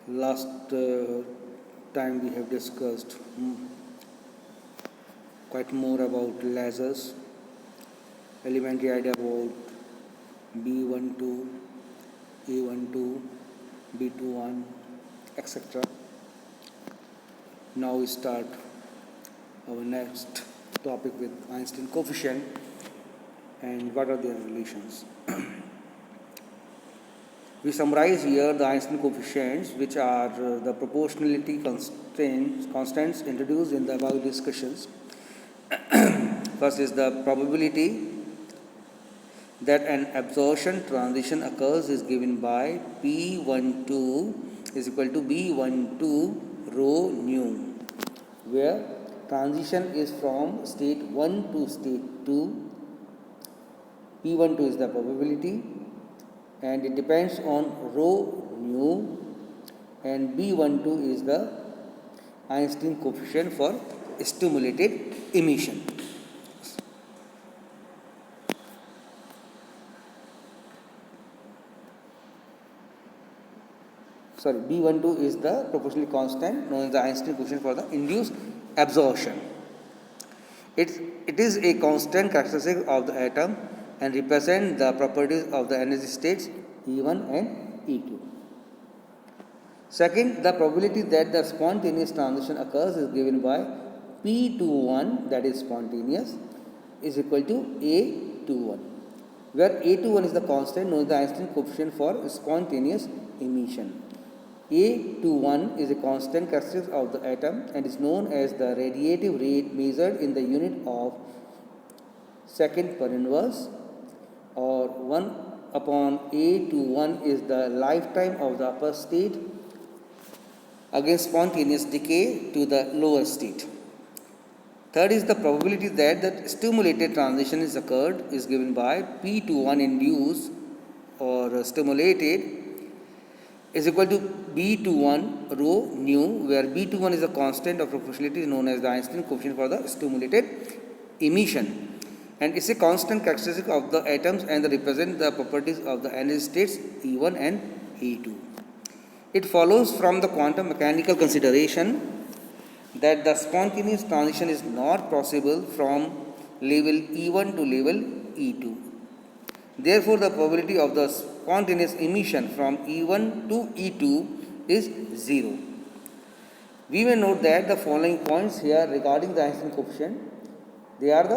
Last time we have discussed quite more about lasers, elementary idea about B12, A12, B21, etc. Now we start our next topic with Einstein coefficient and what are their relations. We summarize here the Einstein coefficients, which are the proportionality constants introduced in the above discussions. First is the probability that an absorption transition occurs is given by P12 is equal to B12 rho nu, where transition is from state 1 to state 2. P12 is the probability and it depends on rho nu, and B12 is the Einstein coefficient for stimulated emission. B12 is the proportionally constant known as the Einstein coefficient for the induced absorption. It is a constant characteristic of the atom and represent the properties of the energy states E1 and E2. Second, the probability that the spontaneous transition occurs is given by P21, that is spontaneous, is equal to A21, where A21 is the constant known as the Einstein coefficient for spontaneous emission. A21 is a constant characteristic of the atom and is known as the radiative rate measured in the unit of second per inverse, or 1 upon A21 is the lifetime of the upper state against spontaneous decay to the lower state. Third is the probability that the stimulated transition is occurred is given by P21 induced or stimulated is equal to B21 rho nu, where B21 is a constant of proportionality known as the Einstein coefficient for the stimulated emission, and it's a constant characteristic of the atoms and represent the properties of the energy states E1 and E2. It follows from the quantum mechanical consideration that the spontaneous transition is not possible from level E1 to level E2. Therefore, the probability of the spontaneous emission from E1 to E2 is 0. We may note that the following points here regarding the Einstein coefficient, they are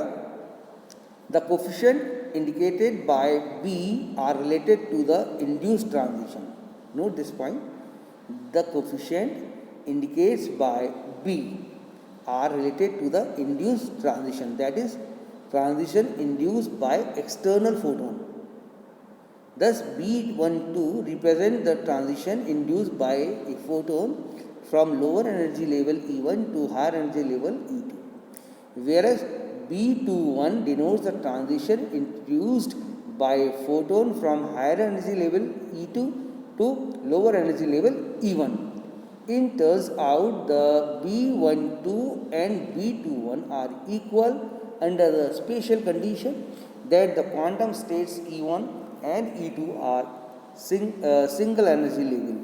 the coefficient indicated by B are related to the induced transition. Note this point. The coefficient indicates by B are related to the induced transition, that is transition induced by external photon. Thus, B12 represents the transition induced by a photon from lower energy level E1 to higher energy level E2, whereas B21 denotes the transition induced by a photon from higher energy level E2 to lower energy level E1. It turns out the B12 and B21 are equal under the special condition that the quantum states E1 and E2 are single energy level,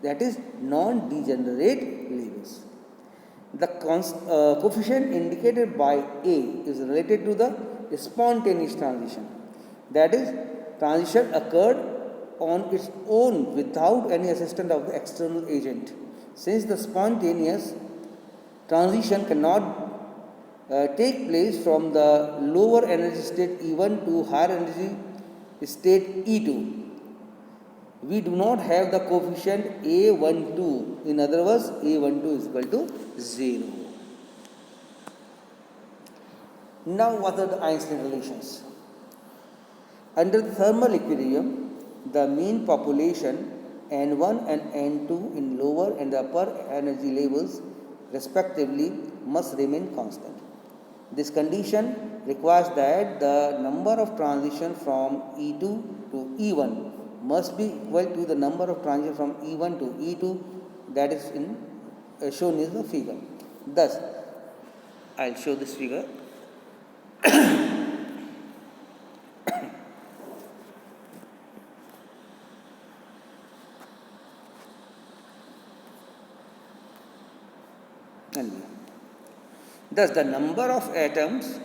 that is non-degenerate levels. The coefficient indicated by A is related to the spontaneous transition, that is transition occurred on its own without any assistance of the external agent. Since the spontaneous transition cannot take place from the lower energy state E1 to higher energy state E2, we do not have the coefficient A12. In other words, A12 is equal to 0. Now, what are the Einstein relations? Under the thermal equilibrium, the mean population N1 and N2 in lower and upper energy levels respectively must remain constant. This condition requires that the number of transitions from E2 to E1 must be equal to the number of transitions from E1 to E2, that is shown in the figure. Thus, I will show this figure. only. Thus, the number of atoms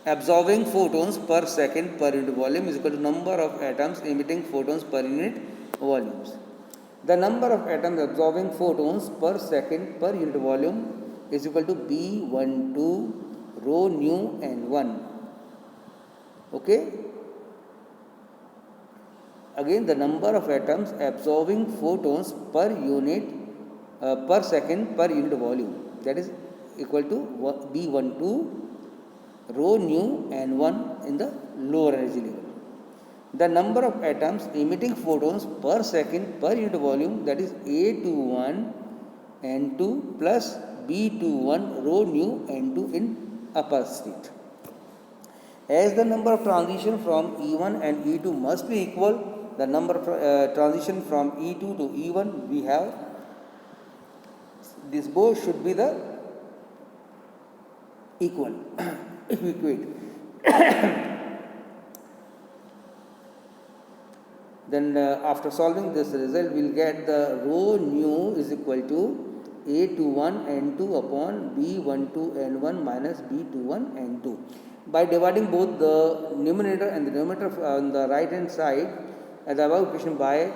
absorbing photons per second per unit volume is equal to number of atoms emitting photons per unit volumes. The number of atoms absorbing photons per second per unit volume is equal to B12 rho nu n1. Okay. Again, the number of atoms absorbing photons per unit per second per unit volume, that is equal to B12 rho nu n1 in the lower energy level. The number of atoms emitting photons per second per unit volume, that is A21 n2 plus B21 rho nu n2 in upper state. As the number of transition from E1 and E2 must be equal, the number of transition from E2 to E1 we have, this both should be the equal. If we equate, then after solving this result, we will get the rho nu is equal to A21 n2 upon B12 n1 minus B21 n2. By dividing both the numerator and the denominator on the right hand side as the above equation by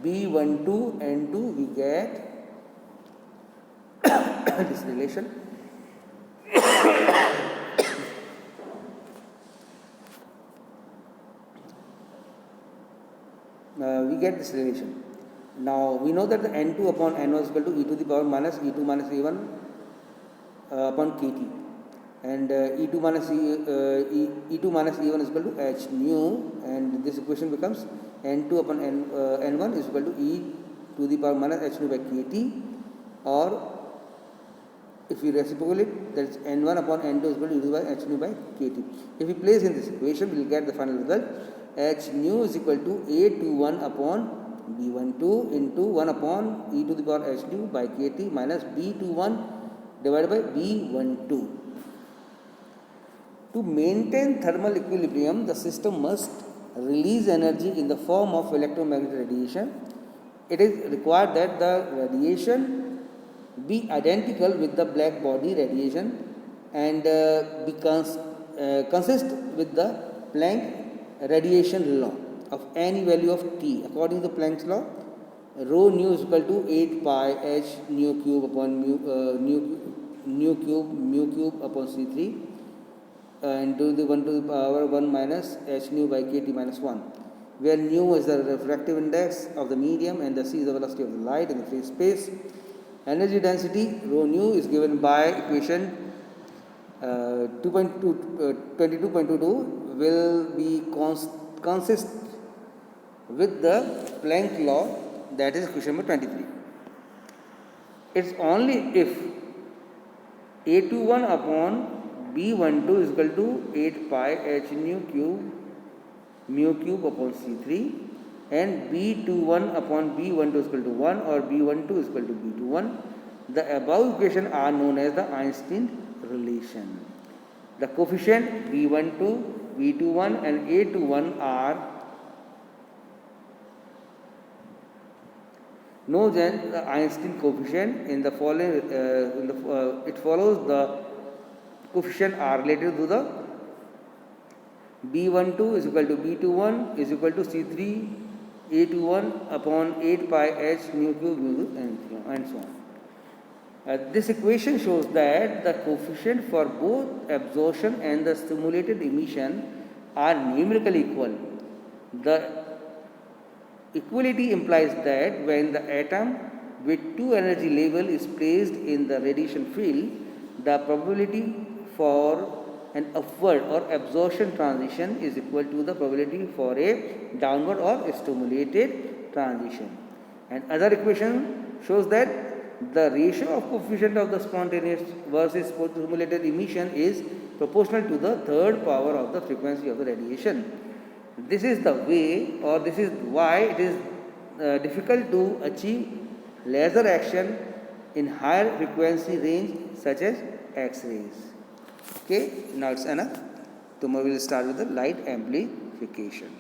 B12 n2, we get this relation. We get this relation. Now we know that the n2 upon n1 is equal to e to the power minus e2 minus e1 upon kt, and e2 minus e2 minus e1 is equal to h nu, and this equation becomes n2 upon n1 is equal to e to the power minus h nu by kt, or if we reciprocate, that is n1 upon n2 is equal to e to the power h nu by kt. If we place in this equation, we will get the final result. H nu is equal to A21 upon B12 into 1 upon e to the power h nu by kt minus B21 divided by B12. To maintain thermal equilibrium, the system must release energy in the form of electromagnetic radiation. It is required that the radiation be identical with the black body radiation and consist with the Planck radiation law of any value of T. According to Planck's law, rho nu is equal to 8 pi h nu cube upon mu cube upon C3 and to the 1 to the power 1 minus h nu by kt minus 1, where nu is the refractive index of the medium and the c is the velocity of the light in the free space. Energy density rho nu is given by equation 22.22 will be consist with the Planck law, that is equation number 23. It's only if A21 upon B12 is equal to 8 pi h nu cube mu cube upon C3 and B21 upon B12 is equal to 1 or B12 is equal to B21. The above equation are known as the Einstein relation. The coefficient B12, B21 and A21 are known as the Einstein coefficient. In the following, it follows the coefficient are related to the B12 is equal to B21 is equal to C3 A21 upon 8 pi h nu cube and so on. This equation shows that the coefficient for both absorption and the stimulated emission are numerically equal. The equality implies that when the atom with two energy level is placed in the radiation field, the probability for an upward or absorption transition is equal to the probability for a downward or stimulated transition. And other equation shows that the ratio of coefficient of the spontaneous versus stimulated emission is proportional to the third power of the frequency of the radiation. This is the way, or this is why it is difficult to achieve laser action in higher frequency range such as X-rays. Okay, now it's enough. Tomorrow we will start with the light amplification.